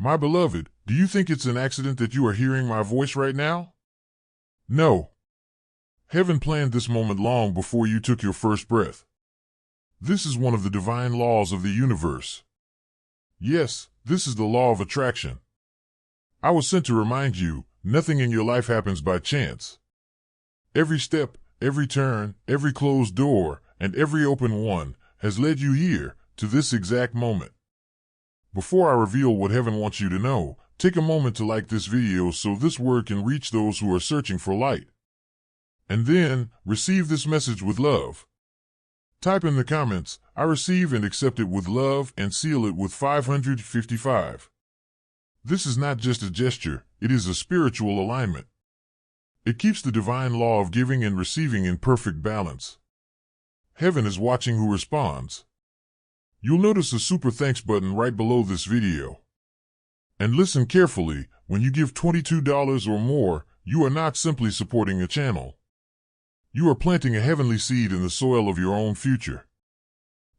My beloved, do you think it's an accident that you are hearing my voice right now? No. Heaven planned this moment long before you took your first breath. This is one of the divine laws of the universe. Yes, this is the law of attraction. I was sent to remind you, nothing in your life happens by chance. Every step, every turn, every closed door, and every open one has led you here, to this exact moment. Before I reveal what heaven wants you to know, take a moment to like this video so this word can reach those who are searching for light. And then, receive this message with love. Type in the comments, I receive and accept it with love, and seal it with 555. This is not just a gesture, it is a spiritual alignment. It keeps the divine law of giving and receiving in perfect balance. Heaven is watching who responds. You'll notice a super thanks button right below this video. And listen carefully, when you give $22 or more, you are not simply supporting a channel. You are planting a heavenly seed in the soil of your own future.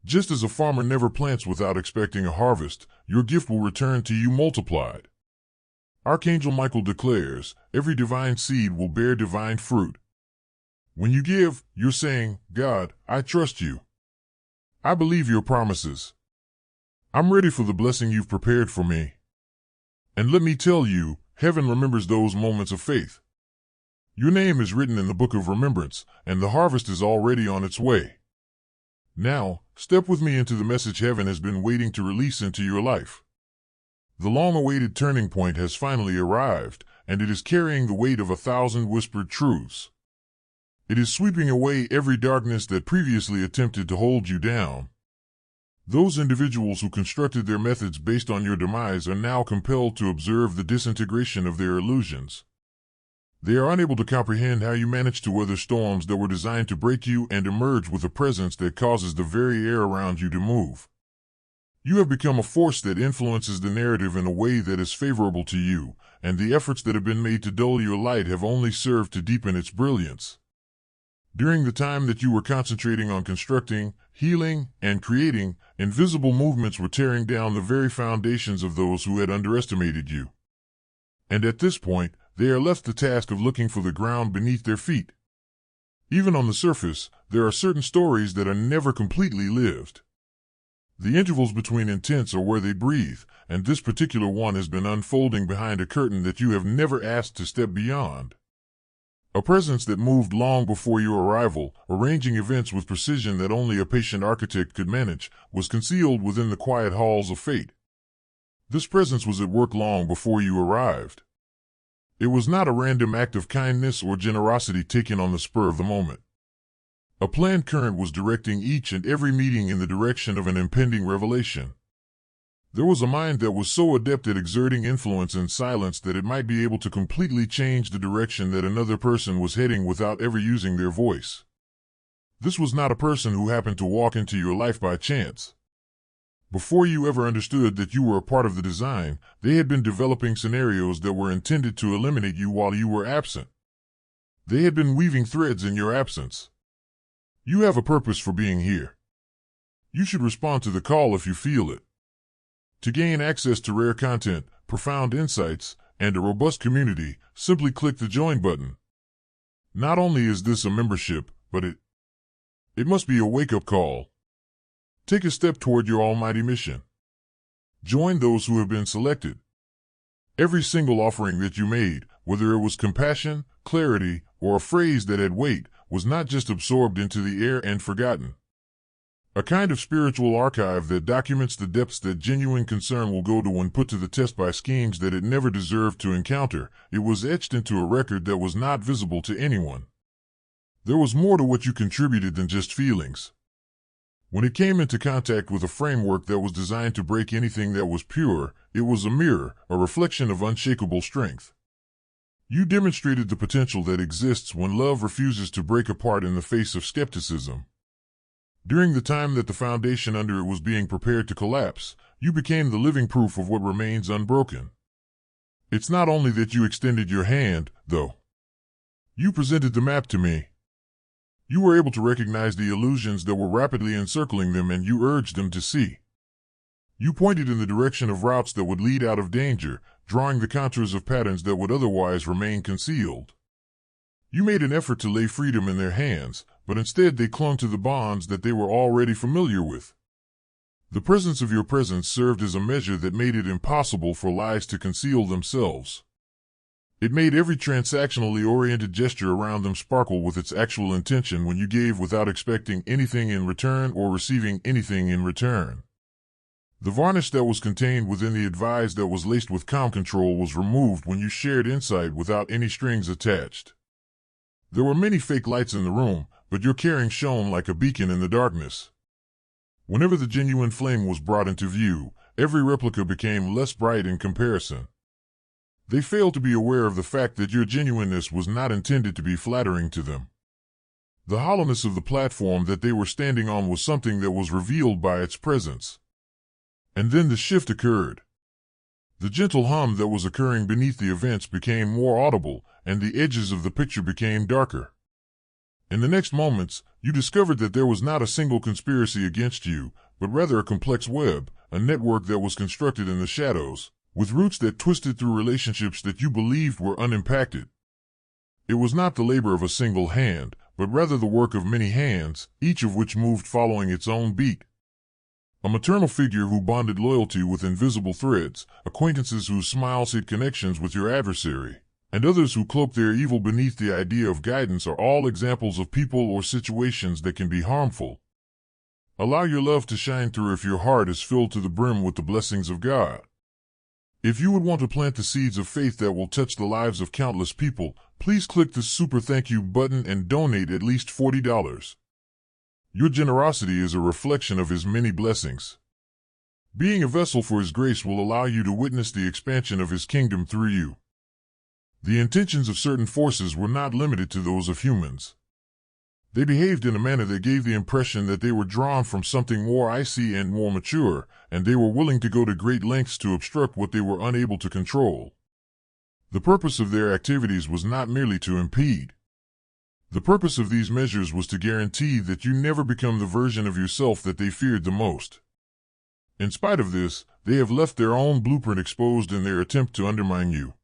Just as a farmer never plants without expecting a harvest, your gift will return to you multiplied. Archangel Michael declares, every divine seed will bear divine fruit. When you give, you're saying, God, I trust you. I believe your promises. I'm ready for the blessing you've prepared for me. And let me tell you, heaven remembers those moments of faith. Your name is written in the book of remembrance, and the harvest is already on its way. Now, step with me into the message heaven has been waiting to release into your life. The long-awaited turning point has finally arrived, and it is carrying the weight of 1,000 whispered truths. It is sweeping away every darkness that previously attempted to hold you down. Those individuals who constructed their methods based on your demise are now compelled to observe the disintegration of their illusions. They are unable to comprehend how you managed to weather storms that were designed to break you and emerge with a presence that causes the very air around you to move. You have become a force that influences the narrative in a way that is favorable to you, and the efforts that have been made to dull your light have only served to deepen its brilliance. During the time that you were concentrating on constructing, healing, and creating, invisible movements were tearing down the very foundations of those who had underestimated you. And at this point, they are left the task of looking for the ground beneath their feet. Even on the surface, there are certain stories that are never completely lived. The intervals between intents are where they breathe, and this particular one has been unfolding behind a curtain that you have never asked to step beyond. A presence that moved long before your arrival, arranging events with precision that only a patient architect could manage, was concealed within the quiet halls of fate. This presence was at work long before you arrived. It was not a random act of kindness or generosity taken on the spur of the moment. A planned current was directing each and every meeting in the direction of an impending revelation. There was a mind that was so adept at exerting influence in silence that it might be able to completely change the direction that another person was heading without ever using their voice. This was not a person who happened to walk into your life by chance. Before you ever understood that you were a part of the design, they had been developing scenarios that were intended to eliminate you while you were absent. They had been weaving threads in your absence. You have a purpose for being here. You should respond to the call if you feel it. To gain access to rare content, profound insights, and a robust community, simply click the join button. Not only is this a membership, but it must be a wake-up call. Take a step toward your almighty mission. Join those who have been selected. Every single offering that you made, whether it was compassion, clarity, or a phrase that had weight, was not just absorbed into the air and forgotten. A kind of spiritual archive that documents the depths that genuine concern will go to when put to the test by schemes that it never deserved to encounter. It was etched into a record that was not visible to anyone. There was more to what you contributed than just feelings. When it came into contact with a framework that was designed to break anything that was pure, it was a mirror, a reflection of unshakable strength. You demonstrated the potential that exists when love refuses to break apart in the face of skepticism. During the time that the foundation under it was being prepared to collapse, you became the living proof of what remains unbroken. It's not only that you extended your hand, though. You presented the map to me. You were able to recognize the illusions that were rapidly encircling them, and you urged them to see. You pointed in the direction of routes that would lead out of danger, drawing the contours of patterns that would otherwise remain concealed. You made an effort to lay freedom in their hands, but instead they clung to the bonds that they were already familiar with. The presence of your presence served as a measure that made it impossible for lies to conceal themselves. It made every transactionally oriented gesture around them sparkle with its actual intention when you gave without expecting anything in return or receiving anything in return. The varnish that was contained within the advise that was laced with calm control was removed when you shared insight without any strings attached. There were many fake lights in the room, but your caring shone like a beacon in the darkness. Whenever the genuine flame was brought into view, every replica became less bright in comparison. They failed to be aware of the fact that your genuineness was not intended to be flattering to them. The hollowness of the platform that they were standing on was something that was revealed by its presence. And then the shift occurred. The gentle hum that was occurring beneath the events became more audible, and the edges of the picture became darker. In the next moments, you discovered that there was not a single conspiracy against you, but rather a complex web, a network that was constructed in the shadows, with roots that twisted through relationships that you believed were unimpacted. It was not the labor of a single hand, but rather the work of many hands, each of which moved following its own beat. A maternal figure who bonded loyalty with invisible threads, acquaintances whose smiles hid connections with your adversary, and others who cloak their evil beneath the idea of guidance are all examples of people or situations that can be harmful. Allow your love to shine through if your heart is filled to the brim with the blessings of God. If you would want to plant the seeds of faith that will touch the lives of countless people, please click the super thank you button and donate at least $40. Your generosity is a reflection of His many blessings. Being a vessel for His grace will allow you to witness the expansion of His kingdom through you. The intentions of certain forces were not limited to those of humans. They behaved in a manner that gave the impression that they were drawn from something more icy and more mature, and they were willing to go to great lengths to obstruct what they were unable to control. The purpose of their activities was not merely to impede. The purpose of these measures was to guarantee that you never become the version of yourself that they feared the most. In spite of this, they have left their own blueprint exposed in their attempt to undermine you.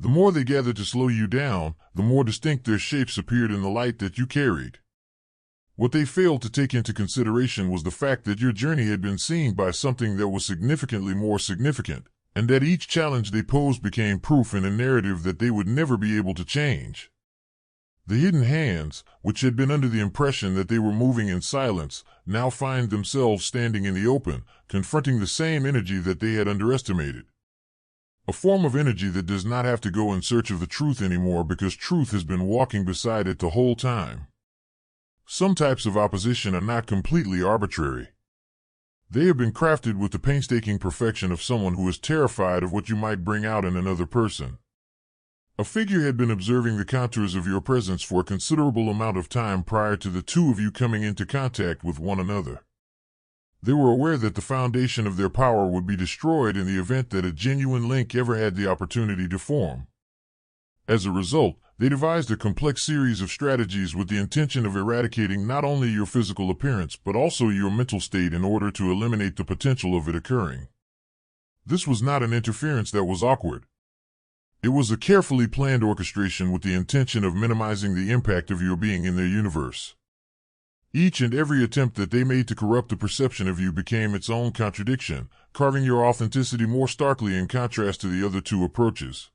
The more they gathered to slow you down, the more distinct their shapes appeared in the light that you carried. What they failed to take into consideration was the fact that your journey had been seen by something that was significantly more significant, and that each challenge they posed became proof in a narrative that they would never be able to change. The hidden hands, which had been under the impression that they were moving in silence, now find themselves standing in the open, confronting the same energy that they had underestimated. A form of energy that does not have to go in search of the truth anymore because truth has been walking beside it the whole time. Some types of opposition are not completely arbitrary. They have been crafted with the painstaking perfection of someone who is terrified of what you might bring out in another person. A figure had been observing the contours of your presence for a considerable amount of time prior to the two of you coming into contact with one another. They were aware that the foundation of their power would be destroyed in the event that a genuine link ever had the opportunity to form. As a result, they devised a complex series of strategies with the intention of eradicating not only your physical appearance but also your mental state in order to eliminate the potential of it occurring. This was not an interference that was awkward. It was a carefully planned orchestration with the intention of minimizing the impact of your being in their universe. Each and every attempt that they made to corrupt the perception of you became its own contradiction, carving your authenticity more starkly in contrast to the other two approaches.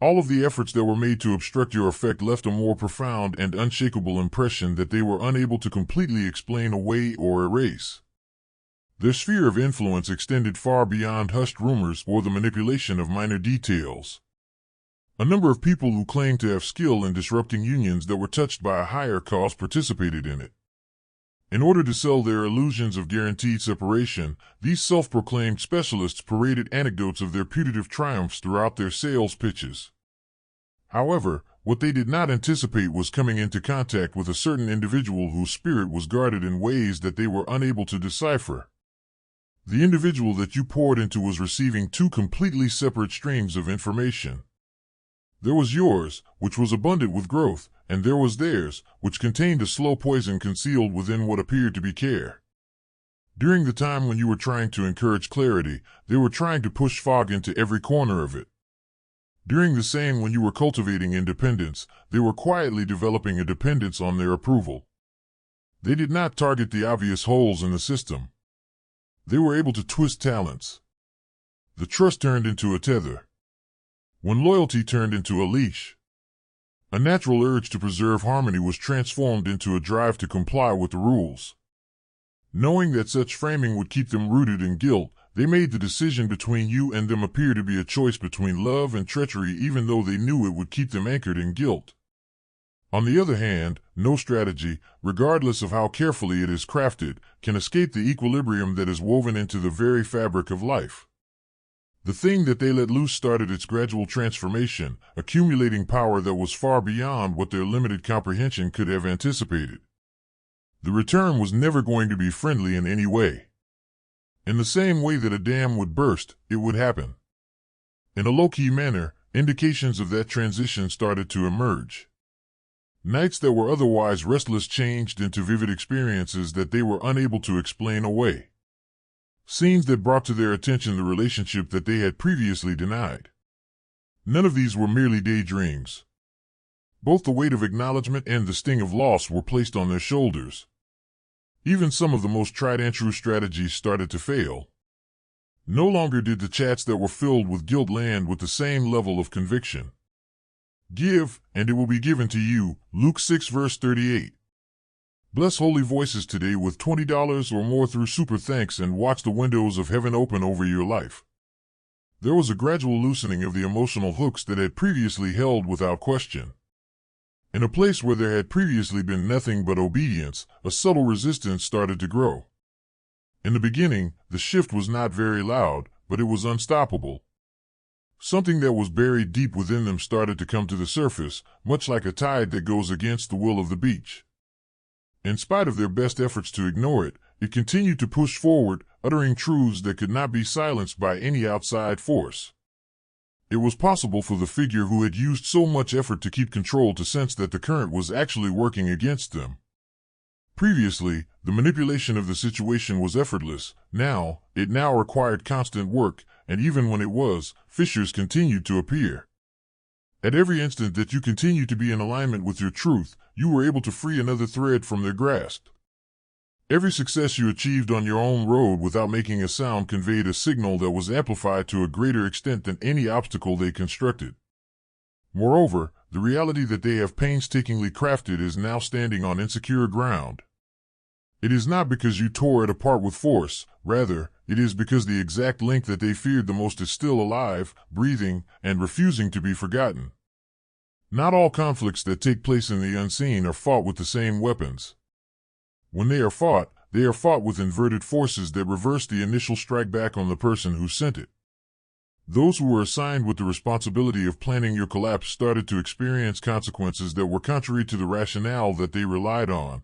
All of the efforts that were made to obstruct your effect left a more profound and unshakable impression that they were unable to completely explain away or erase. Their sphere of influence extended far beyond hushed rumors or the manipulation of minor details. A number of people who claimed to have skill in disrupting unions that were touched by a higher cause participated in it. In order to sell their illusions of guaranteed separation, these self-proclaimed specialists paraded anecdotes of their putative triumphs throughout their sales pitches. However, what they did not anticipate was coming into contact with a certain individual whose spirit was guarded in ways that they were unable to decipher. The individual that you poured into was receiving two completely separate streams of information. There was yours, which was abundant with growth, and there was theirs, which contained a slow poison concealed within what appeared to be care. During the time when you were trying to encourage clarity, they were trying to push fog into every corner of it. During the same when you were cultivating independence, they were quietly developing a dependence on their approval. They did not target the obvious holes in the system. They were able to twist talents. The trust turned into a tether. When loyalty turned into a leash. A natural urge to preserve harmony was transformed into a drive to comply with the rules. Knowing that such framing would keep them rooted in guilt, they made the decision between you and them appear to be a choice between love and treachery, even though they knew it would keep them anchored in guilt. On the other hand, no strategy, regardless of how carefully it is crafted, can escape the equilibrium that is woven into the very fabric of life. The thing that they let loose started its gradual transformation, accumulating power that was far beyond what their limited comprehension could have anticipated. The return was never going to be friendly in any way. In the same way that a dam would burst, it would happen. In a low-key manner, indications of that transition started to emerge. Nights that were otherwise restless changed into vivid experiences that they were unable to explain away. Scenes that brought to their attention the relationship that they had previously denied. None of these were merely daydreams. Both the weight of acknowledgement and the sting of loss were placed on their shoulders. Even some of the most tried-and-true strategies started to fail. No longer did the chats that were filled with guilt land with the same level of conviction. Give, and it will be given to you, Luke 6 verse 38. Bless Holy Voices today with $20 or more through Super Thanks and watch the windows of heaven open over your life. There was a gradual loosening of the emotional hooks that had previously held without question. In a place where there had previously been nothing but obedience, a subtle resistance started to grow. In the beginning, the shift was not very loud, but it was unstoppable. Something that was buried deep within them started to come to the surface, much like a tide that goes against the will of the beach. In spite of their best efforts to ignore it, it continued to push forward, uttering truths that could not be silenced by any outside force. It was possible for the figure who had used so much effort to keep control to sense that the current was actually working against them. Previously, the manipulation of the situation was effortless. It now required constant work, and even when it was, fissures continued to appear. At every instant that you continued to be in alignment with your truth, you were able to free another thread from their grasp. Every success you achieved on your own road without making a sound conveyed a signal that was amplified to a greater extent than any obstacle they constructed. Moreover, the reality that they have painstakingly crafted is now standing on insecure ground. It is not because you tore it apart with force, rather, it is because the exact link that they feared the most is still alive, breathing, and refusing to be forgotten. Not all conflicts that take place in the unseen are fought with the same weapons. When they are fought with inverted forces that reverse the initial strike back on the person who sent it. Those who were assigned with the responsibility of planning your collapse started to experience consequences that were contrary to the rationale that they relied on.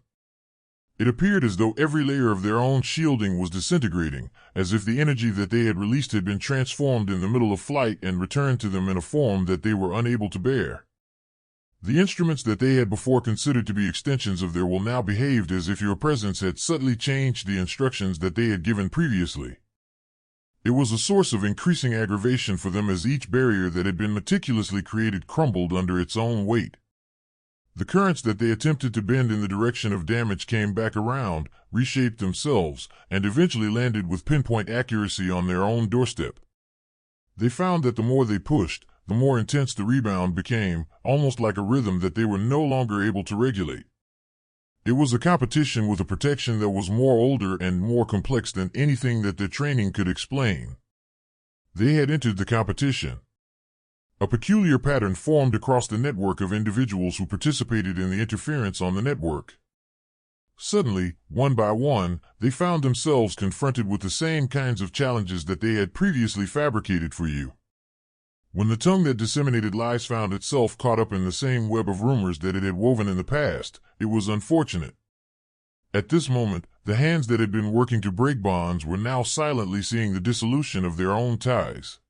It appeared as though every layer of their own shielding was disintegrating, as if the energy that they had released had been transformed in the middle of flight and returned to them in a form that they were unable to bear. The instruments that they had before considered to be extensions of their will now behaved as if your presence had subtly changed the instructions that they had given previously. It was a source of increasing aggravation for them as each barrier that had been meticulously created crumbled under its own weight. The currents that they attempted to bend in the direction of damage came back around, reshaped themselves, and eventually landed with pinpoint accuracy on their own doorstep. They found that the more they pushed, the more intense the rebound became, almost like a rhythm that they were no longer able to regulate. It was a competition with a protection that was more older and more complex than anything that their training could explain. They had entered the competition. A peculiar pattern formed across the network of individuals who participated in the interference on the network. Suddenly, one by one, they found themselves confronted with the same kinds of challenges that they had previously fabricated for you. When the tongue that disseminated lies found itself caught up in the same web of rumors that it had woven in the past, it was unfortunate. At this moment, the hands that had been working to break bonds were now silently seeing the dissolution of their own ties.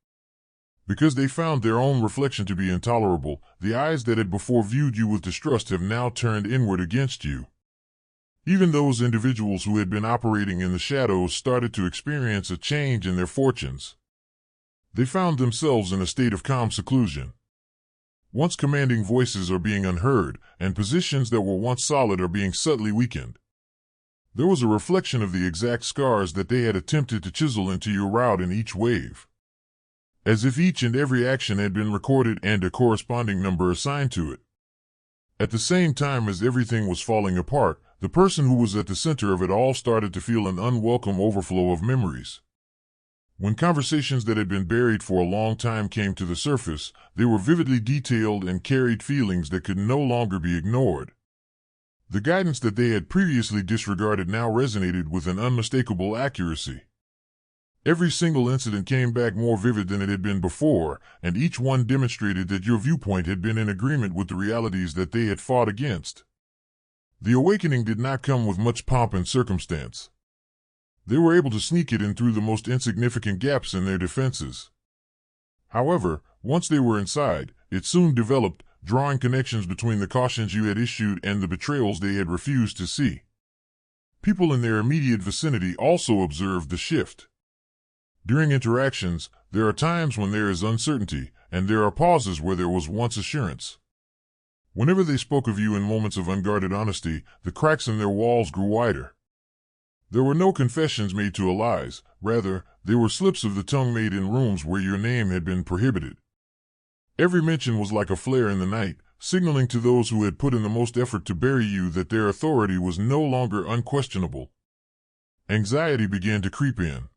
Because they found their own reflection to be intolerable, the eyes that had before viewed you with distrust have now turned inward against you. Even those individuals who had been operating in the shadows started to experience a change in their fortunes. They found themselves in a state of calm seclusion. Once commanding voices are being unheard, and positions that were once solid are being subtly weakened. There was a reflection of the exact scars that they had attempted to chisel into your route in each wave. As if each and every action had been recorded and a corresponding number assigned to it. At the same time as everything was falling apart, the person who was at the center of it all started to feel an unwelcome overflow of memories. When conversations that had been buried for a long time came to the surface, they were vividly detailed and carried feelings that could no longer be ignored. The guidance that they had previously disregarded now resonated with an unmistakable accuracy. Every single incident came back more vivid than it had been before, and each one demonstrated that your viewpoint had been in agreement with the realities that they had fought against. The awakening did not come with much pomp and circumstance. They were able to sneak it in through the most insignificant gaps in their defenses. However, once they were inside, it soon developed, drawing connections between the cautions you had issued and the betrayals they had refused to see. People in their immediate vicinity also observed the shift. During interactions, there are times when there is uncertainty, and there are pauses where there was once assurance. Whenever they spoke of you in moments of unguarded honesty, the cracks in their walls grew wider. There were no confessions made to lies, rather, they were slips of the tongue made in rooms where your name had been prohibited. Every mention was like a flare in the night, signaling to those who had put in the most effort to bury you that their authority was no longer unquestionable. Anxiety began to creep in.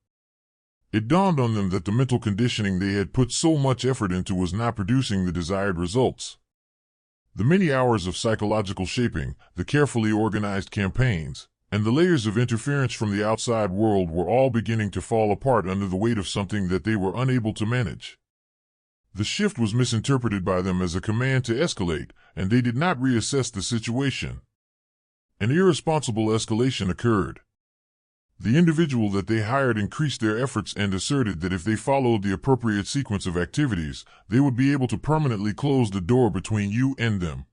It dawned on them that the mental conditioning they had put so much effort into was not producing the desired results. The many hours of psychological shaping, the carefully organized campaigns, and the layers of interference from the outside world were all beginning to fall apart under the weight of something that they were unable to manage. The shift was misinterpreted by them as a command to escalate, and they did not reassess the situation. An irresponsible escalation occurred. The individual that they hired increased their efforts and asserted that if they followed the appropriate sequence of activities, they would be able to permanently close the door between you and them.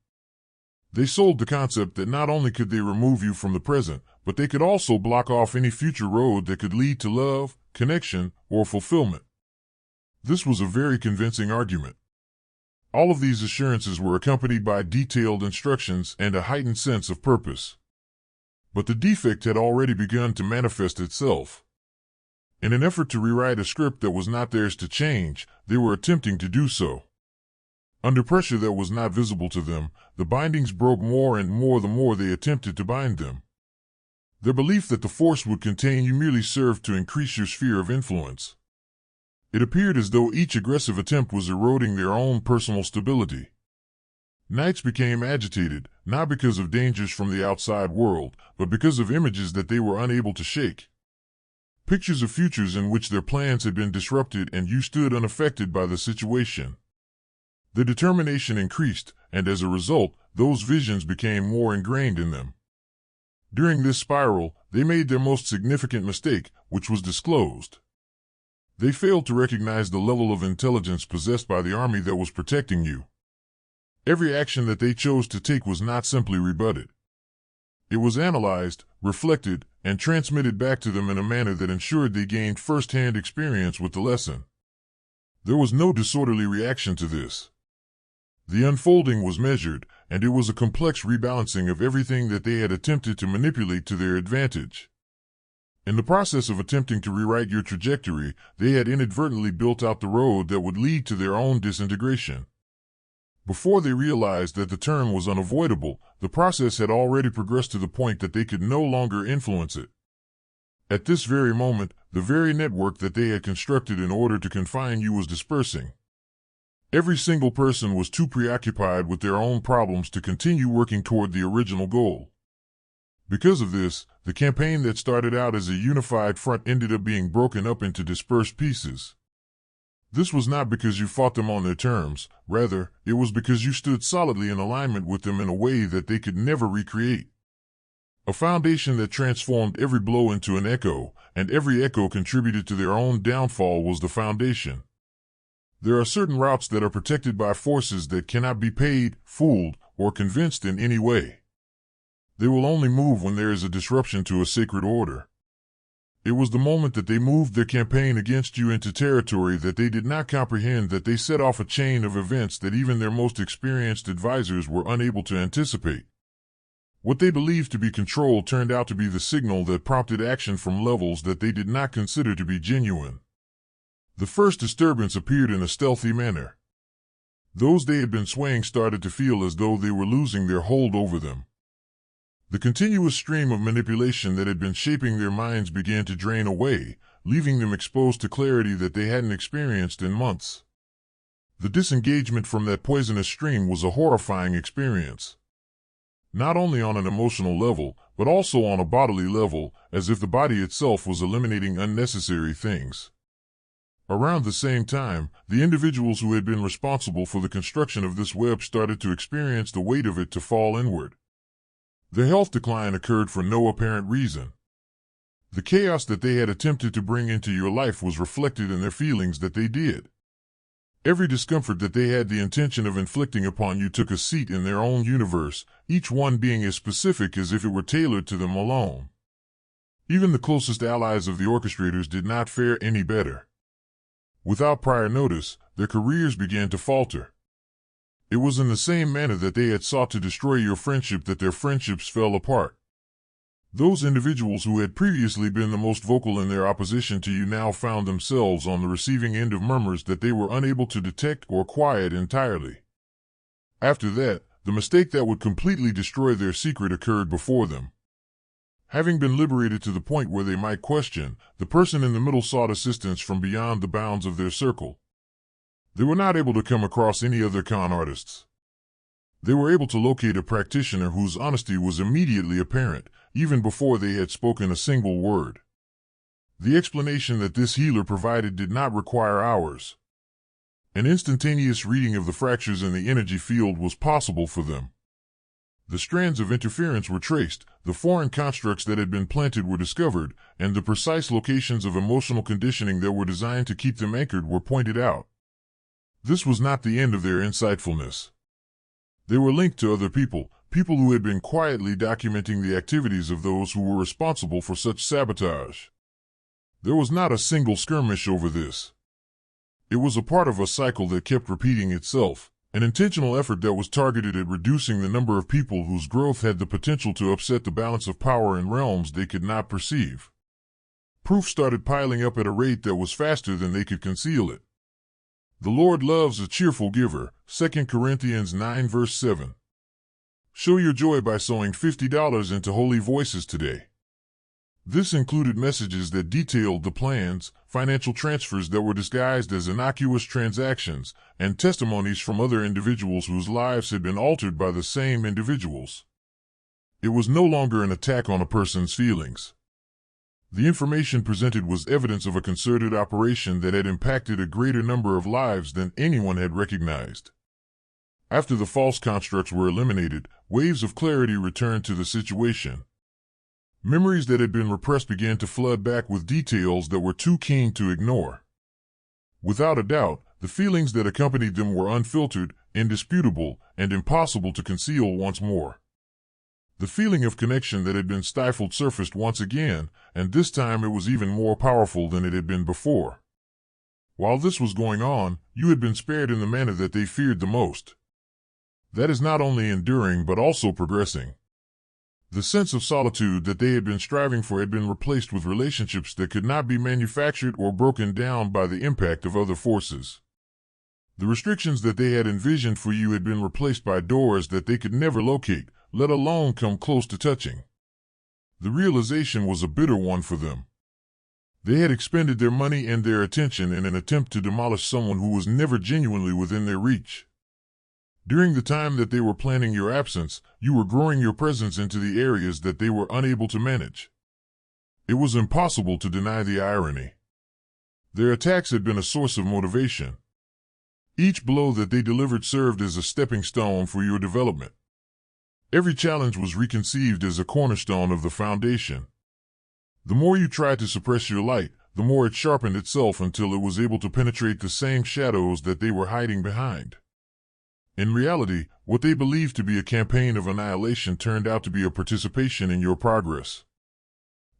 They sold the concept that not only could they remove you from the present, but they could also block off any future road that could lead to love, connection, or fulfillment. This was a very convincing argument. All of these assurances were accompanied by detailed instructions and a heightened sense of purpose. But the defect had already begun to manifest itself. In an effort to rewrite a script that was not theirs to change, they were attempting to do so. Under pressure that was not visible to them, the bindings broke more and more the more they attempted to bind them. Their belief that the force would contain you merely served to increase your sphere of influence. It appeared as though each aggressive attempt was eroding their own personal stability. Nights became agitated, not because of dangers from the outside world, but because of images that they were unable to shake. Pictures of futures in which their plans had been disrupted and you stood unaffected by the situation. Their determination increased, and as a result, those visions became more ingrained in them. During this spiral, they made their most significant mistake, which was disclosed. They failed to recognize the level of intelligence possessed by the army that was protecting you. Every action that they chose to take was not simply rebutted. It was analyzed, reflected, and transmitted back to them in a manner that ensured they gained first-hand experience with the lesson. There was no disorderly reaction to this. The unfolding was measured, and it was a complex rebalancing of everything that they had attempted to manipulate to their advantage. In the process of attempting to rewrite your trajectory, they had inadvertently built out the road that would lead to their own disintegration. Before they realized that the turn was unavoidable, the process had already progressed to the point that they could no longer influence it. At this very moment, the very network that they had constructed in order to confine you was dispersing. Every single person was too preoccupied with their own problems to continue working toward the original goal. Because of this, the campaign that started out as a unified front ended up being broken up into dispersed pieces. This was not because you fought them on their terms, rather, it was because you stood solidly in alignment with them in a way that they could never recreate. A foundation that transformed every blow into an echo, and every echo contributed to their own downfall was the foundation. There are certain routes that are protected by forces that cannot be paid, fooled, or convinced in any way. They will only move when there is a disruption to a sacred order. It was the moment that they moved their campaign against you into territory that they did not comprehend that they set off a chain of events that even their most experienced advisors were unable to anticipate. What they believed to be control turned out to be the signal that prompted action from levels that they did not consider to be genuine. The first disturbance appeared in a stealthy manner. Those they had been swaying started to feel as though they were losing their hold over them. The continuous stream of manipulation that had been shaping their minds began to drain away, leaving them exposed to clarity that they hadn't experienced in months. The disengagement from that poisonous stream was a horrifying experience. Not only on an emotional level, but also on a bodily level, as if the body itself was eliminating unnecessary things. Around the same time, the individuals who had been responsible for the construction of this web started to experience the weight of it to fall inward. Their health decline occurred for no apparent reason. The chaos that they had attempted to bring into your life was reflected in their feelings that they did. Every discomfort that they had the intention of inflicting upon you took a seat in their own universe, each one being as specific as if it were tailored to them alone. Even the closest allies of the orchestrators did not fare any better. Without prior notice, their careers began to falter. It was in the same manner that they had sought to destroy your friendship that their friendships fell apart. Those individuals who had previously been the most vocal in their opposition to you now found themselves on the receiving end of murmurs that they were unable to detect or quiet entirely. After that, the mistake that would completely destroy their secret occurred before them. Having been liberated to the point where they might question, the person in the middle sought assistance from beyond the bounds of their circle. They were not able to come across any other con artists. They were able to locate a practitioner whose honesty was immediately apparent, even before they had spoken a single word. The explanation that this healer provided did not require hours. An instantaneous reading of the fractures in the energy field was possible for them. The strands of interference were traced, the foreign constructs that had been planted were discovered, and the precise locations of emotional conditioning that were designed to keep them anchored were pointed out. This was not the end of their insightfulness. They were linked to other people who had been quietly documenting the activities of those who were responsible for such sabotage. There was not a single skirmish over this. It was a part of a cycle that kept repeating itself, an intentional effort that was targeted at reducing the number of people whose growth had the potential to upset the balance of power in realms they could not perceive. Proof started piling up at a rate that was faster than they could conceal it. The Lord loves a cheerful giver, 2 Corinthians 9 verse 7. Show your joy by sowing $50 into Holy Voices today. This included messages that detailed the plans, financial transfers that were disguised as innocuous transactions, and testimonies from other individuals whose lives had been altered by the same individuals. It was no longer an attack on a person's feelings. The information presented was evidence of a concerted operation that had impacted a greater number of lives than anyone had recognized. After the false constructs were eliminated, waves of clarity returned to the situation. Memories that had been repressed began to flood back with details that were too keen to ignore. Without a doubt, the feelings that accompanied them were unfiltered, indisputable, and impossible to conceal once more. The feeling of connection that had been stifled surfaced once again, and this time it was even more powerful than it had been before. While this was going on, you had been spared in the manner that they feared the most. That is not only enduring but also progressing. The sense of solitude that they had been striving for had been replaced with relationships that could not be manufactured or broken down by the impact of other forces. The restrictions that they had envisioned for you had been replaced by doors that they could never locate, let alone come close to touching. The realization was a bitter one for them. They had expended their money and their attention in an attempt to demolish someone who was never genuinely within their reach. During the time that they were planning your absence, you were growing your presence into the areas that they were unable to manage. It was impossible to deny the irony. Their attacks had been a source of motivation. Each blow that they delivered served as a stepping stone for your development. Every challenge was reconceived as a cornerstone of the foundation. The more you tried to suppress your light, the more it sharpened itself until it was able to penetrate the same shadows that they were hiding behind. In reality, what they believed to be a campaign of annihilation turned out to be a participation in your progress.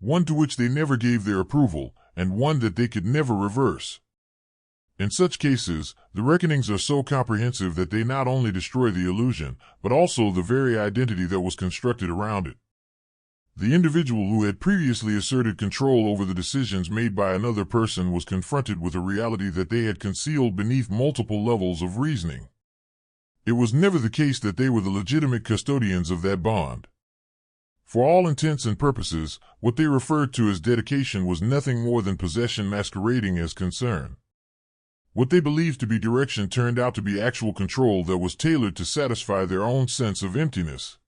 One to which they never gave their approval, and one that they could never reverse. In such cases, the reckonings are so comprehensive that they not only destroy the illusion, but also the very identity that was constructed around it. The individual who had previously asserted control over the decisions made by another person was confronted with a reality that they had concealed beneath multiple levels of reasoning. It was never the case that they were the legitimate custodians of that bond. For all intents and purposes, what they referred to as dedication was nothing more than possession masquerading as concern. What they believed to be direction turned out to be actual control that was tailored to satisfy their own sense of emptiness.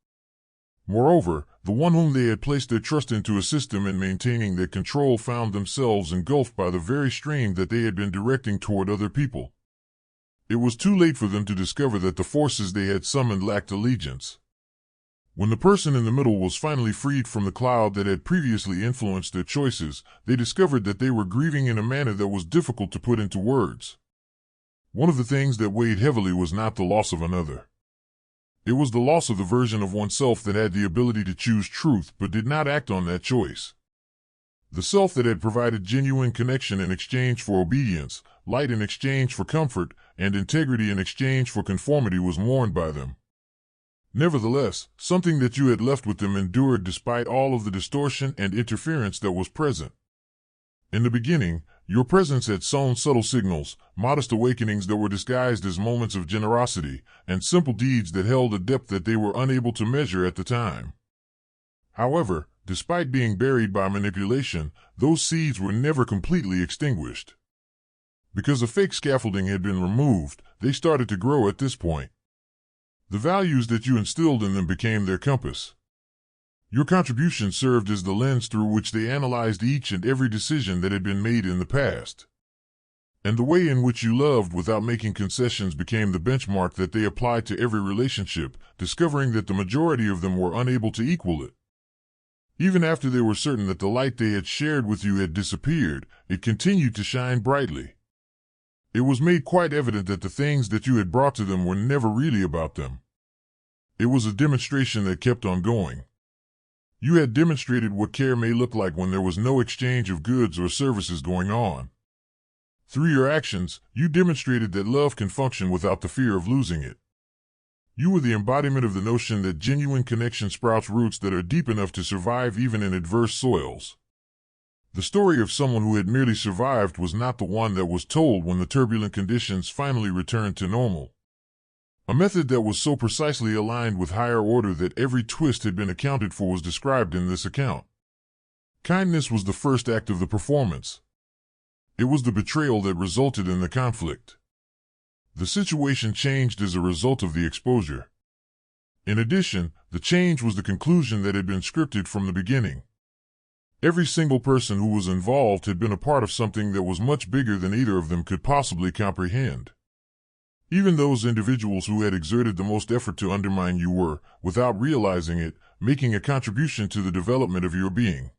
Moreover, the one whom they had placed their trust into a system in maintaining their control found themselves engulfed by the very stream that they had been directing toward other people. It was too late for them to discover that the forces they had summoned lacked allegiance. When the person in the middle was finally freed from the cloud that had previously influenced their choices, they discovered that they were grieving in a manner that was difficult to put into words. One of the things that weighed heavily was not the loss of another. It was the loss of the version of oneself that had the ability to choose truth but did not act on that choice. The self that had provided genuine connection in exchange for obedience, light in exchange for comfort, and integrity in exchange for conformity was mourned by them. Nevertheless, something that you had left with them endured despite all of the distortion and interference that was present. In the beginning, your presence had sown subtle signals, modest awakenings that were disguised as moments of generosity, and simple deeds that held a depth that they were unable to measure at the time. However, despite being buried by manipulation, those seeds were never completely extinguished. Because a fake scaffolding had been removed, they started to grow at this point. The values that you instilled in them became their compass. Your contribution served as the lens through which they analyzed each and every decision that had been made in the past. And the way in which you loved without making concessions became the benchmark that they applied to every relationship, discovering that the majority of them were unable to equal it. Even after they were certain that the light they had shared with you had disappeared, it continued to shine brightly. It was made quite evident that the things that you had brought to them were never really about them. It was a demonstration that kept on going. You had demonstrated what care may look like when there was no exchange of goods or services going on. Through your actions, you demonstrated that love can function without the fear of losing it. You were the embodiment of the notion that genuine connection sprouts roots that are deep enough to survive even in adverse soils. The story of someone who had merely survived was not the one that was told when the turbulent conditions finally returned to normal. A method that was so precisely aligned with higher order that every twist had been accounted for was described in this account. Kindness was the first act of the performance. It was the betrayal that resulted in the conflict. The situation changed as a result of the exposure. In addition, the change was the conclusion that had been scripted from the beginning. Every single person who was involved had been a part of something that was much bigger than either of them could possibly comprehend. Even those individuals who had exerted the most effort to undermine you were, without realizing it, making a contribution to the development of your being.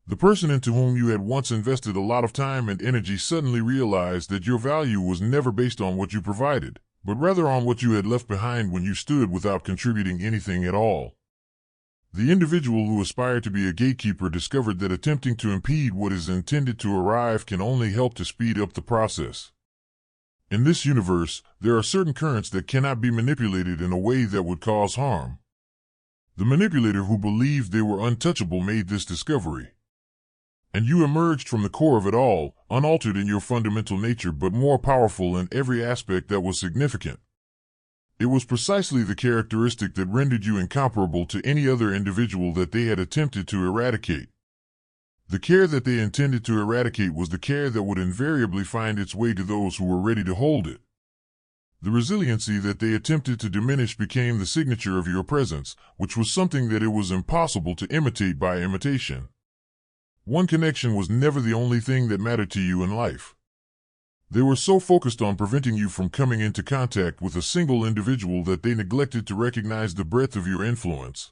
The person into whom you had once invested a lot of time and energy suddenly realized that your value was never based on what you provided, but rather on what you had left behind when you stood without contributing anything at all. The individual who aspired to be a gatekeeper discovered that attempting to impede what is intended to arrive can only help to speed up the process. In this universe, there are certain currents that cannot be manipulated in a way that would cause harm. The manipulator who believed they were untouchable made this discovery. And you emerged from the core of it all, unaltered in your fundamental nature but more powerful in every aspect that was significant. It was precisely the characteristic that rendered you incomparable to any other individual that they had attempted to eradicate. The care that they intended to eradicate was the care that would invariably find its way to those who were ready to hold it. The resiliency that they attempted to diminish became the signature of your presence, which was something that it was impossible to imitate by imitation. One connection was never the only thing that mattered to you in life. They were so focused on preventing you from coming into contact with a single individual that they neglected to recognize the breadth of your influence.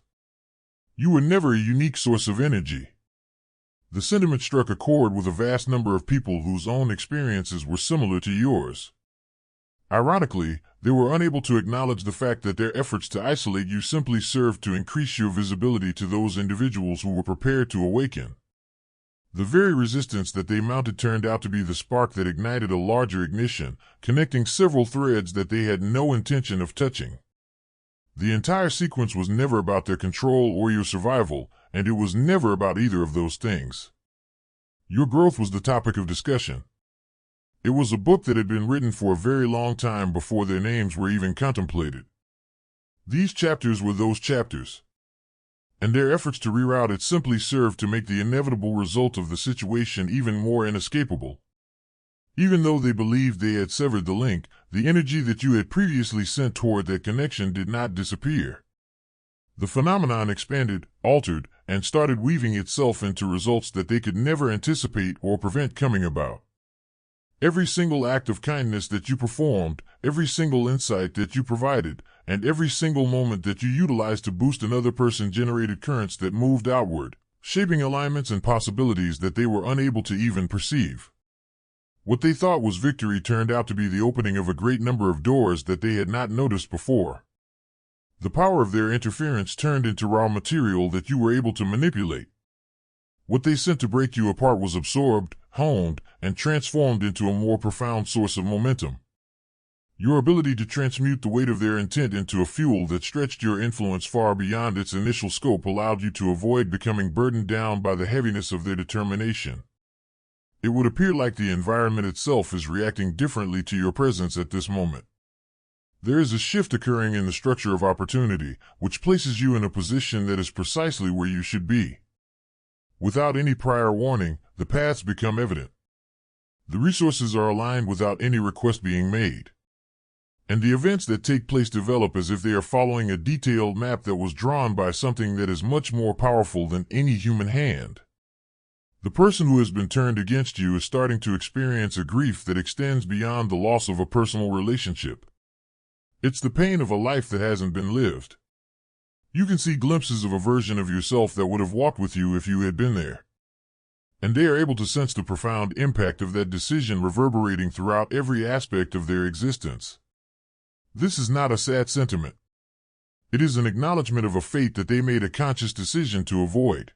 You were never a unique source of energy. The sentiment struck a chord with a vast number of people whose own experiences were similar to yours. Ironically, they were unable to acknowledge the fact that their efforts to isolate you simply served to increase your visibility to those individuals who were prepared to awaken. The very resistance that they mounted turned out to be the spark that ignited a larger ignition, connecting several threads that they had no intention of touching. The entire sequence was never about their control or your survival, and it was never about either of those things. Your growth was the topic of discussion. It was a book that had been written for a very long time before their names were even contemplated. These chapters were those chapters, and their efforts to reroute it simply served to make the inevitable result of the situation even more inescapable. Even though they believed they had severed the link, the energy that you had previously sent toward that connection did not disappear. The phenomenon expanded, altered, and started weaving itself into results that they could never anticipate or prevent coming about. Every single act of kindness that you performed, every single insight that you provided, and every single moment that you utilized to boost another person generated currents that moved outward, shaping alignments and possibilities that they were unable to even perceive. What they thought was victory turned out to be the opening of a great number of doors that they had not noticed before. The power of their interference turned into raw material that you were able to manipulate. What they sent to break you apart was absorbed, honed, and transformed into a more profound source of momentum. Your ability to transmute the weight of their intent into a fuel that stretched your influence far beyond its initial scope allowed you to avoid becoming burdened down by the heaviness of their determination. It would appear like the environment itself is reacting differently to your presence at this moment. There is a shift occurring in the structure of opportunity, which places you in a position that is precisely where you should be. Without any prior warning, the paths become evident. The resources are aligned without any request being made. And the events that take place develop as if they are following a detailed map that was drawn by something that is much more powerful than any human hand. The person who has been turned against you is starting to experience a grief that extends beyond the loss of a personal relationship. It's the pain of a life that hasn't been lived. You can see glimpses of a version of yourself that would have walked with you if you had been there. And they are able to sense the profound impact of that decision reverberating throughout every aspect of their existence. This is not a sad sentiment. It is an acknowledgement of a fate that they made a conscious decision to avoid.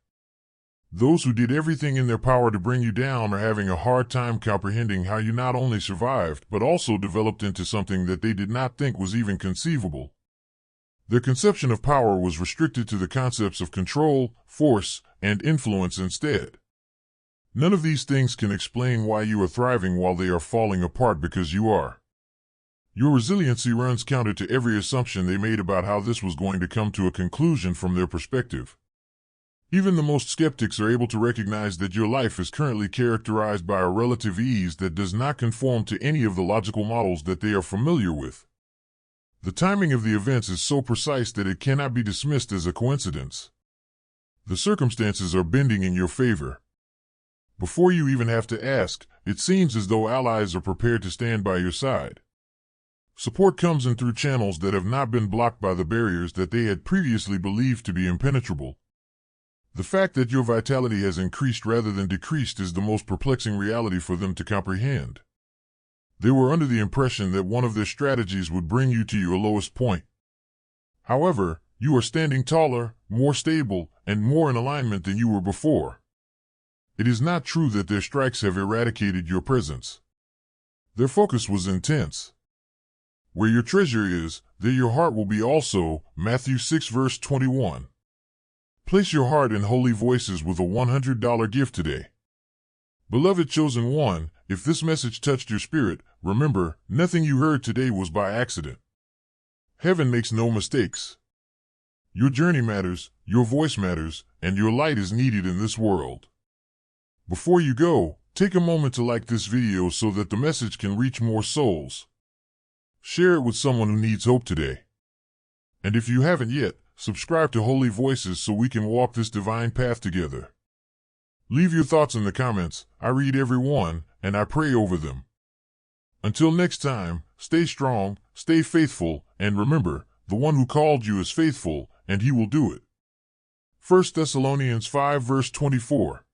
Those who did everything in their power to bring you down are having a hard time comprehending how you not only survived but also developed into something that they did not think was even conceivable. Their conception of power was restricted to the concepts of control, force, and influence instead. None of these things can explain why you are thriving while they are falling apart because you are. Your resiliency runs counter to every assumption they made about how this was going to come to a conclusion from their perspective. Even the most skeptics are able to recognize that your life is currently characterized by a relative ease that does not conform to any of the logical models that they are familiar with. The timing of the events is so precise that it cannot be dismissed as a coincidence. The circumstances are bending in your favor. Before you even have to ask, it seems as though allies are prepared to stand by your side. Support comes in through channels that have not been blocked by the barriers that they had previously believed to be impenetrable. The fact that your vitality has increased rather than decreased is the most perplexing reality for them to comprehend. They were under the impression that one of their strategies would bring you to your lowest point. However, you are standing taller, more stable, and more in alignment than you were before. It is not true that their strikes have eradicated your presence. Their focus was intense. Where your treasure is, there your heart will be also, Matthew 6 verse 21. Place your heart in holy voices with a $100 gift today. Beloved chosen one, if this message touched your spirit, remember, nothing you heard today was by accident. Heaven makes no mistakes. Your journey matters, your voice matters, and your light is needed in this world. Before you go, take a moment to like this video so that the message can reach more souls. Share it with someone who needs hope today. And if you haven't yet, subscribe to Holy Voices so we can walk this divine path together. Leave your thoughts in the comments. I read every one, and I pray over them. Until next time, stay strong, stay faithful, and remember, the one who called you is faithful, and he will do it. 1 Thessalonians 5 verse 24.